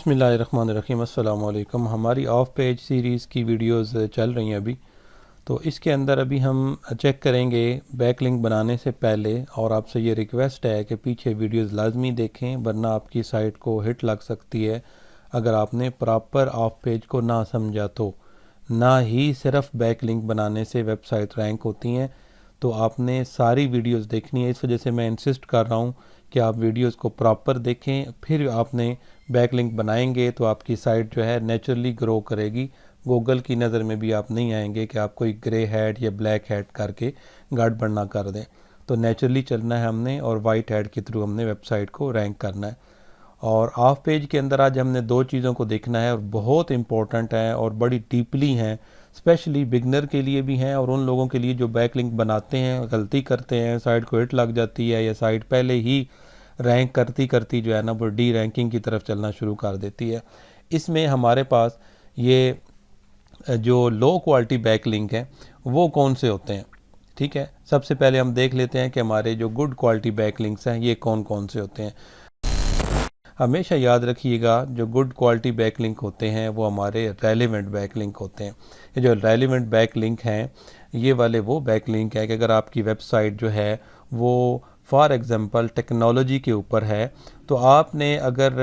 बिस्मिल्लाहिर्रहमानिर्रहीम। अस्सलाम वालेकुम। हमारी ऑफ पेज सीरीज़ की वीडियोस चल रही हैं अभी, तो इसके अंदर अभी हम चेक करेंगे बैकलिंक बनाने से पहले, और आपसे ये रिक्वेस्ट है कि पीछे वीडियोस लाजमी देखें, वरना आपकी साइट को हिट लग सकती है अगर आपने प्रॉपर ऑफ पेज को ना समझा तो। ना ही सिर्फ बैकलिंक बनाने से वेबसाइट रैंक होती हैं, तो आपने सारी वीडियोस देखनी है। इस वजह से मैं इंसिस्ट कर रहा हूँ कि आप वीडियोस को प्रॉपर देखें, फिर आपने बैकलिंक बनाएंगे तो आपकी साइट जो है नेचुरली ग्रो करेगी। गूगल की नज़र में भी आप नहीं आएंगे कि आप कोई ग्रे हैट या ब्लैक हैट करके गड़बड़ ना कर दें। तो नेचुरली चलना है हमने, और वाइट हैट के थ्रू हमने वेबसाइट को रैंक करना है। और ऑफ पेज के अंदर आज हमने दो चीज़ों को देखना है, और बहुत इंपॉर्टेंट हैं और बड़ी डीपली हैं, स्पेशली बिगनर के लिए भी हैं और उन लोगों के लिए जो बैकलिंक बनाते हैं, गलती करते हैं, साइट को हिट लग जाती है या साइट पहले ही रैंक करती करती जो है ना वो डी रैंकिंग की तरफ चलना शुरू कर देती है। इसमें हमारे पास ये जो लो क्वालिटी बैकलिंक है वो कौन से होते हैं। ठीक है, सबसे पहले हम देख लेते हैं कि हमारे जो गुड क्वालिटी बैकलिंक्स हैं ये कौन कौन से होते हैं। हमेशा याद रखिएगा, जो गुड क्वालिटी बैकलिंक होते हैं वो हमारे रेलिवेंट बैकलिंक होते हैं। ये जो रेलिवेंट बैकलिंक हैं ये वाले वो बैकलिंक है कि अगर आपकी वेबसाइट जो है वो फॉर एग्ज़ाम्पल टेक्नोलॉजी के ऊपर है, तो आपने अगर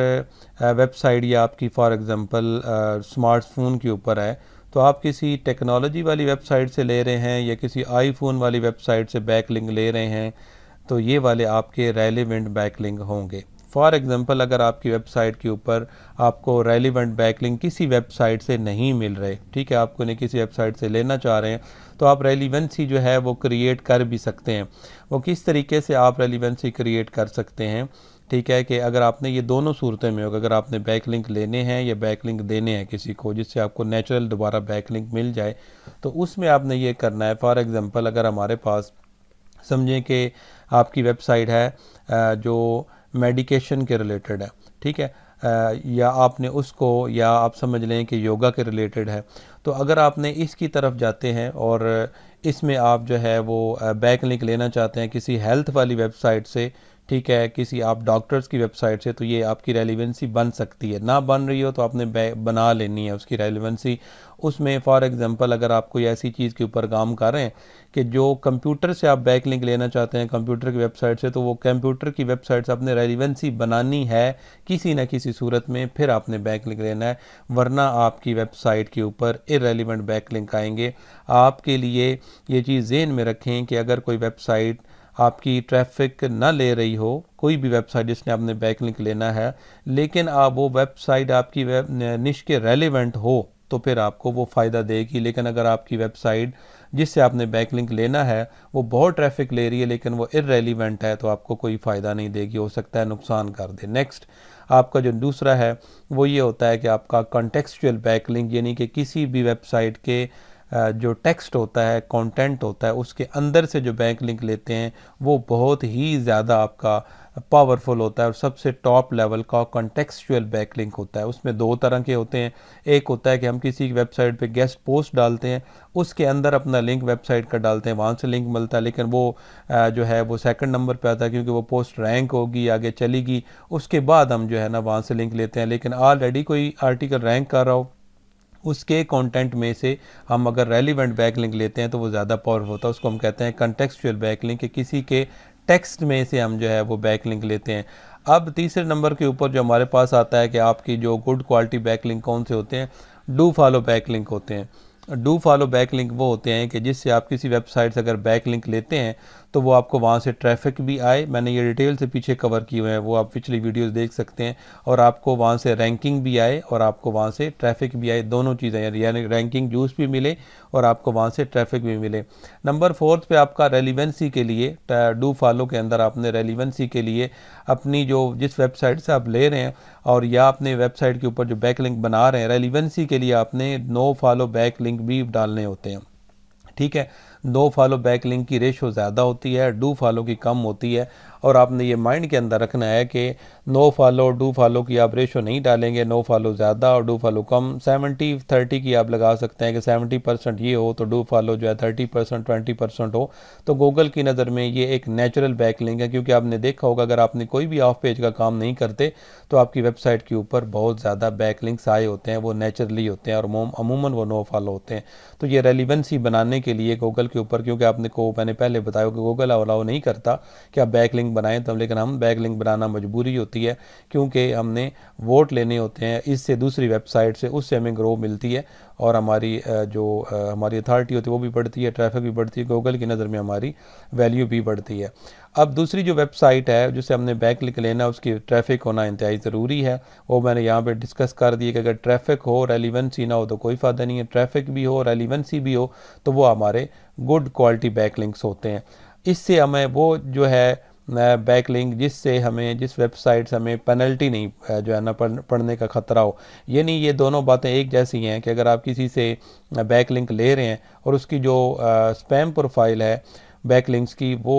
वेबसाइट या आपकी फॉर एग्ज़ाम्पल स्मार्टफोन के ऊपर है, तो आप किसी टेक्नोलॉजी वाली वेबसाइट से ले रहे हैं या किसी आईफोन वाली वेबसाइट से बैकलिंक ले रहे हैं, तो ये वाले आपके रेलिवेंट बैकलिंक होंगे। फॉर एग्ज़ाम्पल अगर आपकी वेबसाइट के ऊपर आपको रेलिवेंट बैकलिंक किसी वेबसाइट से नहीं मिल रहे, ठीक है, आपको नहीं किसी वेबसाइट से लेना चाह रहे हैं, तो आप रेलिवेंसी जो है वो क्रिएट कर भी सकते हैं। वो किस तरीके से आप रेलिवेंसी क्रिएट कर सकते हैं, ठीक है, कि अगर आपने ये दोनों सूरतें में होगा, अगर आपने बैकलिंक लेने हैं या बैकलिंक देने हैं किसी को जिससे आपको नेचुरल दोबारा बैकलिंक मिल जाए, तो उसमें आपने ये करना है। फॉर एग्ज़ाम्पल अगर हमारे पास समझें कि आपकी वेबसाइट है जो मेडिकेशन के रिलेटेड है, ठीक है, या आपने उसको, या आप समझ लें कि योगा के रिलेटेड है, तो अगर आपने इसकी तरफ जाते हैं और इसमें आप जो है वो बैकलिंक लेना चाहते हैं किसी हेल्थ वाली वेबसाइट से, ठीक है, किसी आप डॉक्टर्स की वेबसाइट से, तो ये आपकी रेलिवेंसी बन सकती है। ना बन रही हो तो आपने बना लेनी है उसकी रेलिवेंसी। उसमें फॉर एग्ज़ाम्पल अगर आप कोई ऐसी चीज़ के ऊपर काम कर रहे हैं कि जो कंप्यूटर से आप बैकलिंक लेना चाहते हैं कंप्यूटर की वेबसाइट से, तो वो कंप्यूटर की वेबसाइट से आपने रेलिवेंसी बनानी है किसी न किसी सूरत में, फिर आपने बैकलिंक लेना है, वरना आपकी वेबसाइट के ऊपर इररेलेवेंट बैकलिंक आएंगे। आपके लिए ये चीज़ ज़हन में रखें कि अगर कोई वेबसाइट आपकी ट्रैफिक ना ले रही हो, कोई भी वेबसाइट जिसने आपने बैकलिंक लेना है, लेकिन आप वो वेबसाइट आपकी निश के रेलिवेंट हो, तो फिर आपको वो फ़ायदा देगी। लेकिन अगर आपकी वेबसाइट जिससे आपने बैकलिंक लेना है वो बहुत ट्रैफिक ले रही है लेकिन वो इररेलिवेंट है, तो आपको कोई फ़ायदा नहीं देगी, हो सकता है नुकसान कर दे। नेक्स्ट आपका जो दूसरा है वो ये होता है कि आपका कॉन्टेक्सचुअल बैकलिंक, यानी कि किसी भी वेबसाइट के जो टेक्स्ट होता है, कंटेंट होता है, उसके अंदर से जो बैकलिंक लेते हैं वो बहुत ही ज़्यादा आपका पावरफुल होता है, और सबसे टॉप लेवल का कॉन्टेक्सचुअल बैकलिंक होता है। उसमें दो तरह के होते हैं। एक होता है कि हम किसी वेबसाइट पे गेस्ट पोस्ट डालते हैं, उसके अंदर अपना लिंक वेबसाइट का डालते हैं, वहाँ से लिंक मिलता है, लेकिन वो जो है वो सेकंड नंबर पे आता है क्योंकि वो पोस्ट रैंक होगी, आगे चलेगी, उसके बाद हम जो है ना वहाँ से लिंक लेते हैं। लेकिन ऑलरेडी कोई आर्टिकल रैंक कर रहा हो, उसके कंटेंट में से हम अगर रेलिवेंट बैकलिंक लेते हैं तो वो ज़्यादा पावरफुल होता है। उसको हम कहते हैं कॉन्टेक्सचुअल बैकलिंक, कि किसी के टेक्स्ट में से हम जो है वो बैकलिंक लेते हैं। अब तीसरे नंबर के ऊपर जो हमारे पास आता है कि आपकी जो गुड क्वालिटी बैकलिंक कौन से होते हैं, डू फॉलो बैकलिंक होते हैं। डू फॉलो बैकलिंक वो होते हैं कि जिससे आप किसी वेबसाइट से अगर बैकलिंक लेते हैं तो वो आपको वहाँ से ट्रैफिक भी आए, मैंने ये डिटेल से पीछे कवर किए हुए हैं, वो आप पिछली वीडियोस देख सकते हैं, और आपको वहाँ से रैंकिंग भी आए और आपको वहाँ से ट्रैफिक भी आए, दोनों चीज़ें, यानी रैंकिंग जूस भी मिले और आपको वहाँ से ट्रैफिक भी मिले। नंबर 4 पे आपका रेलिवेंसी के लिए, डू फॉलो के अंदर आपने रेलिवेंसी के लिए अपनी जो जिस वेबसाइट से आप ले रहे हैं और या अपने वेबसाइट के ऊपर जो बैकलिंक बना रहे हैं, रेलिवेंसी के लिए आपने नो फॉलो बैकलिंक भी डालने होते हैं। ठीक है, नो फॉलो बैकलिंक की रेशो ज़्यादा होती है, डू फॉलो की कम होती है। और आपने ये माइंड के अंदर रखना है कि नो फॉलो डू फॉलो की आप रेशो नहीं डालेंगे, नो फॉलो ज़्यादा और डू फॉलो कम। 70-30 की आप लगा सकते हैं कि 70% ये हो तो डू फॉलो जो है 30% 20% हो। तो गूगल की नज़र में ये एक नेचुरल बैकलिंक है, क्योंकि आपने देखा होगा अगर आपने कोई भी ऑफ पेज का काम नहीं करते तो आपकी वेबसाइट के ऊपर बहुत ज़्यादा बैकलिंक्स आए होते हैं, वो नेचुरली होते हैं और अमूमन वो नो फॉलो होते हैं। तो ये रेलिवेंसी बनाने के लिए गूगल के ऊपर, क्योंकि आपने को मैंने पहले बताया कि गूगल अलाउ नहीं करता कि आप बैकलिंक बनाएं, तो लेकिन हम बैकलिंक बनाना मजबूरी होती है, क्योंकि हमने वोट लेने होते हैं इससे दूसरी वेबसाइट से, उससे हमें ग्रो मिलती है और हमारी हमारी अथॉरिटी होती है वो भी बढ़ती है, ट्रैफिक भी बढ़ती है, गूगल की नज़र में हमारी वैल्यू भी बढ़ती है। अब दूसरी जो वेबसाइट है जिसे हमने बैकलिंक लेना, उसकी ट्रैफिक होना इंतहाई ज़रूरी है। वो मैंने यहाँ पे डिस्कस कर दिया कि अगर ट्रैफिक हो रेलिवेंसी ना हो तो कोई फ़ायदा नहीं है, ट्रैफिक भी हो रेलिवेंसी भी हो तो वो हमारे गुड क्वालिटी बैकलिंक्स होते हैं। इससे हमें वो जो है बैकलिंक जिससे हमें जिस वेबसाइट से हमें पेनल्टी नहीं जो है ना पढ़ने का ख़तरा हो। ये नहीं, ये दोनों बातें एक जैसी हैं कि अगर आप किसी से बैकलिंक ले रहे हैं और उसकी जो स्पैम प्रोफाइल है बैकलिंक्स की वो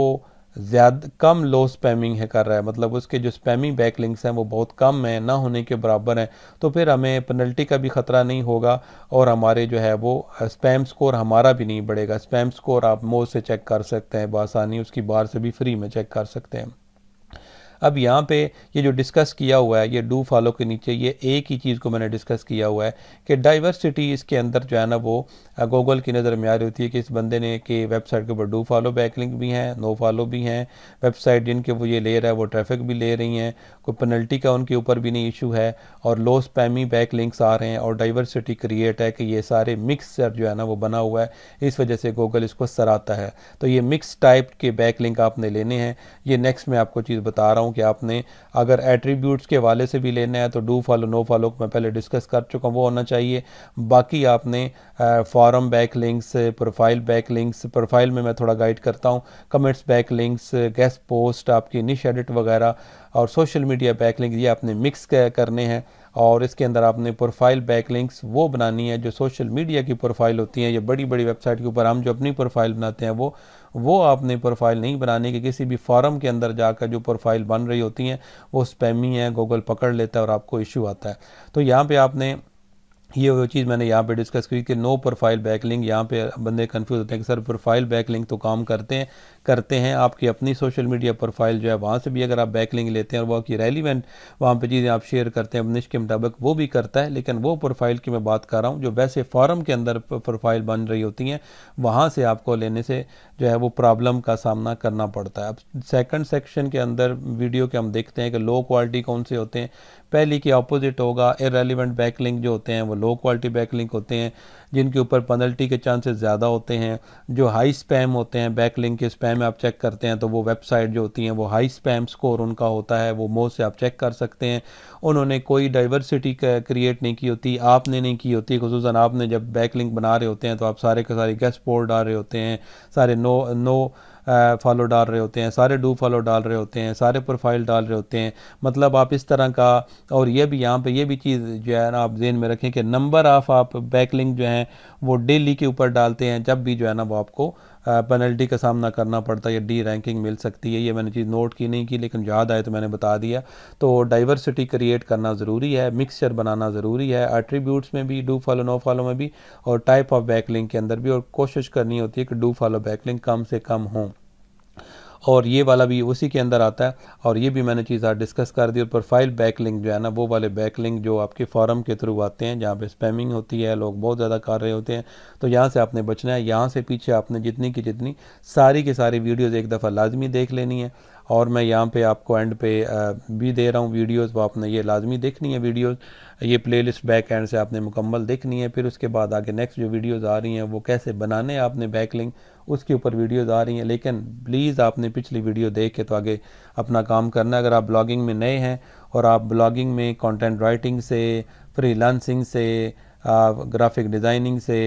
ज़्यादा कम लो स्पैमिंग है कर रहा है, मतलब उसके जो स्पैमी बैकलिंक्स हैं वो बहुत कम है, ना होने के बराबर हैं, तो फिर हमें पेनल्टी का भी ख़तरा नहीं होगा और हमारे जो है वो स्पैम स्कोर हमारा भी नहीं बढ़ेगा। स्पैम स्कोर आप मोड से चेक कर सकते हैं बआसानी, उसकी बाहर से भी फ्री में चेक कर सकते हैं। अब यहाँ पे ये जो डिस्कस किया हुआ है, ये डू फॉलो के नीचे ये एक ही चीज़ को मैंने डिस्कस किया हुआ है कि डाइवर्सिटी इसके अंदर जो है ना वो गूगल की नज़र में आ रही होती है कि इस बंदे ने कि वेबसाइट के ऊपर डू फॉलो बैकलिंक भी हैं, नो फॉलो भी हैं, वेबसाइट जिनके वो ये ले रहा है वो ट्रैफिक भी ले रही हैं, कोई पेनल्टी का उनके ऊपर भी नहीं इशू है और लो स्पैमी बैकलिंक्स आ रहे हैं और डाइवर्सिटी क्रिएट है कि ये सारे मिक्सचर जो है ना वो बना हुआ है, इस वजह से गूगल इसको सराहता है। तो ये मिक्स टाइप के बैकलिंक आपने लेने हैं। ये नेक्स्ट मैं आपको चीज़ बता रहा हूँ कि आपने अगर एट्रीब्यूट्स के वाले से भी लेना है तो डू फॉलो नो फॉलो को मैं पहले डिस्कस कर चुका हूँ, वो होना चाहिए। बाकी आपने forum backlinks, profile backlinks, profile में मैं थोड़ा गाइड करता हूँ, कमेंट्स बैकलिंक्स, गेस्ट पोस्ट, आपकी निश एडिट वगैरह और सोशल मीडिया बैकलिंक, ये आपने मिक्स करने हैं। और इसके अंदर आपने प्रोफाइल बैकलिंक्स वो बनानी है जो सोशल मीडिया की प्रोफाइल होती हैं। ये बड़ी बड़ी वेबसाइट के ऊपर हम जो अपनी प्रोफाइल बनाते हैं वो आपने प्रोफाइल नहीं बनानी कि किसी भी फॉरम के अंदर जाकर जो प्रोफाइल बन रही होती हैं वो स्पैमी है, गूगल पकड़ लेता है और आपको इशू आता है। तो यहाँ पे आपने ये वो चीज़ मैंने यहाँ पे डिस्कस की कि नो प्रोफाइल बैकलिंक, यहाँ पे बंदे कंफ्यूज होते हैं कि सर प्रोफाइल बैकलिंक तो काम करते हैं आपकी अपनी सोशल मीडिया प्रोफाइल जो है वहाँ से भी अगर आप बैकलिंक लेते हैं और वो आपकी रेलिवेंट वहाँ पे चीज़ें आप शेयर करते हैं निश के मुताबिक, वो भी करता है, लेकिन वो प्रोफाइल की मैं बात कर रहा हूँ जो वैसे फॉरम के अंदर प्रोफाइल बन रही होती हैं, वहाँ से आपको लेने से जो है वो प्रॉब्लम का सामना करना पड़ता है। अब सेकंड सेक्शन के अंदर वीडियो के हम देखते हैं कि लो क्वालिटी कौन से होते हैं। पहली के ऑपोजिट होगा, इररेलेवेंट बैकलिंक जो होते हैं वो लो क्वालिटी बैकलिंक होते हैं जिनके ऊपर पेनल्टी के चांसेस ज़्यादा होते हैं। जो हाई स्पैम होते हैं बैकलिंक के स्पैम आप चेक करते हैं तो वो वेबसाइट जो होती हैं वो हाई स्पैम स्कोर उनका होता है, वो मोड से आप चेक कर सकते हैं। उन्होंने कोई डाइवर्सिटी क्रिएट नहीं की होती, आपने नहीं की होती, खुसूसन आपने जब बैकलिंक बना रहे होते हैं तो आप सारे के सारे गेस्ट पोस्ट डाल रहे होते हैं, सारे नो फॉलो डाल रहे होते हैं, सारे डू फॉलो डाल रहे होते हैं, सारे प्रोफाइल डाल रहे होते हैं, मतलब आप इस तरह का। और ये भी यहाँ पे ये भी चीज़ जो है ना आप ज़हन में रखें कि नंबर ऑफ आप बैकलिंक जो हैं वो डेली के ऊपर डालते हैं, जब भी जो है ना वो आपको पेनल्टी का सामना करना पड़ता है या डी रैंकिंग मिल सकती है। ये मैंने चीज़ नोट की नहीं की लेकिन याद आए तो मैंने बता दिया। तो डाइवर्सिटी क्रिएट करना ज़रूरी है, मिक्सचर बनाना ज़रूरी है, एट्रीब्यूट्स में भी, डू फॉलो नो फॉलो में भी और टाइप ऑफ बैकलिंक के अंदर भी, और कोशिश करनी होती है कि डू फॉलो बैकलिंक कम से कम हों। और ये वाला भी उसी के अंदर आता है और ये भी मैंने चीज़ आज डिस्कस कर दी। और प्रोफाइल बैकलिंक जो है ना वो वाले बैकलिंक जो आपके फॉरम के थ्रू आते हैं जहाँ पे स्पैमिंग होती है, लोग बहुत ज़्यादा कर रहे होते हैं, तो यहाँ से आपने बचना है। यहाँ से पीछे आपने जितनी की जितनी सारी की सारी वीडियोज़ एक दफ़ा लाजमी देख लेनी है। और मैं यहाँ पे आपको एंड पे भी दे रहा हूँ वीडियोज़, वो आपने ये लाजमी देखनी है वीडियोज़, ये प्लेलिस्ट बैक एंड से आपने मुकम्मल देखनी है। फिर उसके बाद आगे नेक्स्ट जो वीडियोज़ आ रही हैं वो कैसे बनाने हैं आपने बैकलिंक, उसके ऊपर वीडियोज़ आ रही हैं। लेकिन प्लीज़ आपने पिछली वीडियो देख के तो आगे अपना काम करना है। अगर आप ब्लॉगिंग में नए हैं और आप ब्लॉगिंग में कंटेंट राइटिंग से, फ्रीलांसिंग से, ग्राफिक डिज़ाइनिंग से,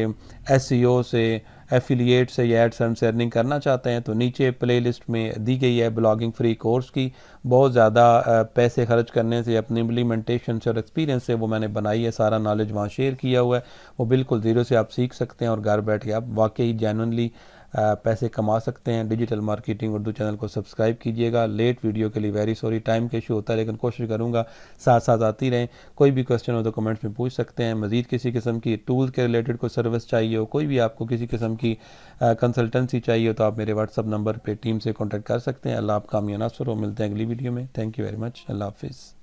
एसईओ से, एफिलिएट से या एडसेंस से अर्निंग करना चाहते हैं तो नीचे प्लेलिस्ट में दी गई है ब्लॉगिंग फ्री कोर्स की। बहुत ज़्यादा पैसे खर्च करने से, अपनी इम्प्लीमेंटेशन से और एक्सपीरियंस से वो मैंने बनाई है, सारा नॉलेज वहाँ शेयर किया हुआ है। वो बिल्कुल ज़ीरो से आप सीख सकते हैं और घर बैठ के आप वाकई जेन्युइनली पैसे कमा सकते हैं। डिजिटल मार्केटिंग उर्दू चैनल को सब्सक्राइब कीजिएगा। लेट वीडियो के लिए वेरी सॉरी, टाइम का इशू होता है, लेकिन कोशिश करूँगा साथ साथ आती रहें। कोई भी क्वेश्चन हो तो कमेंट्स में पूछ सकते हैं। मज़ीद किसी किस्म की टूल के रिलेटेड कोई सर्विस चाहिए हो, कोई भी आपको किसी किस्म की कंसल्टेंसी चाहिए हो, तो आप मेरे व्हाट्सअप नंबर पर टीम से कॉन्टैक्ट कर सकते हैं। अल्लाह आप कामयाब नसर हो। मिलते हैं अगली वीडियो में। Thank you very much. अल्लाह हाफिज़।